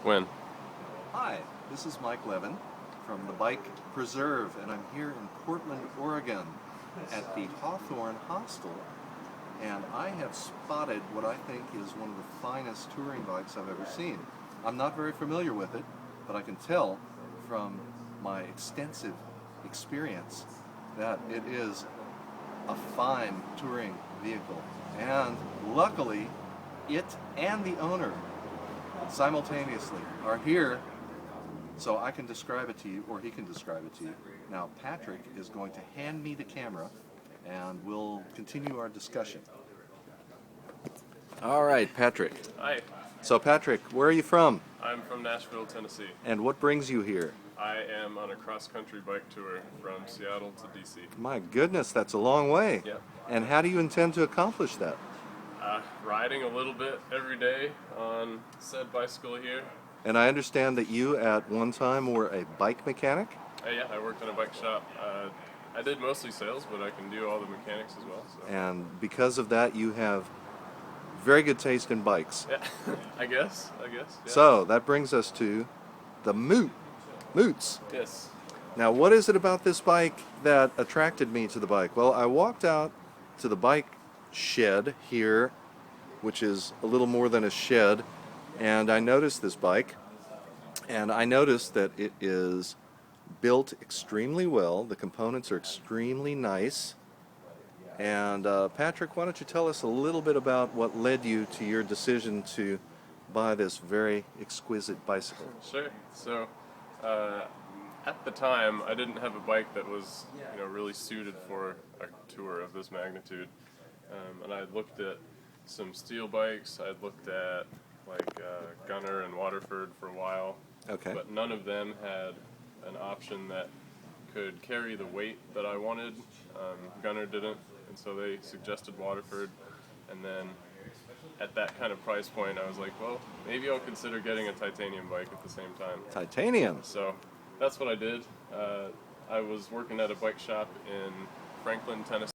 When? Hi, this is Mike Levin from the Bike Preserve, and I'm here in Portland, Oregon at the Hawthorne Hostel, and I have spotted what I think is one of the finest touring bikes I've ever seen. I'm not very familiar with it, but I can tell from my extensive experience that it is a fine touring vehicle, and luckily it and the owner simultaneously are here so I can describe it to you, or he can describe it to you. Now Patrick is going to hand me the camera and we'll continue our discussion. All right, Patrick. Hi, So Patrick, where are you from? I'm from Nashville, Tennessee. And what brings you here? I am on a cross-country bike tour from Seattle to DC. My goodness, that's a long way. Yep. And how do you intend to accomplish that? Riding a little bit every day on said bicycle here. And I understand that you at one time were a bike mechanic? Yeah, I worked in a bike shop. I did mostly sales, but I can do all the mechanics as well. So. And because of that, you have very good taste in bikes. Yeah, I guess. Yeah. So that brings us to the Moots. Yes. Now, what is it about this bike that attracted me to the bike? Well, I walked out to the bike shed here, which is a little more than a shed, and I noticed this bike, and I noticed that it is built extremely well. The components are extremely nice. And Patrick, why don't you tell us a little bit about what led you to your decision to buy this very exquisite bicycle? Sure. So, at the time, I didn't have a bike that was, really suited for a tour of this magnitude. And I looked at some steel bikes. I looked at Gunner and Waterford for a while. Okay. But none of them had an option that could carry the weight that I wanted. Gunner didn't, and so they suggested Waterford. And then at that kind of price point, I was like, well, maybe I'll consider getting a titanium bike at the same time. Titanium? So that's what I did. I was working at a bike shop in Franklin, Tennessee.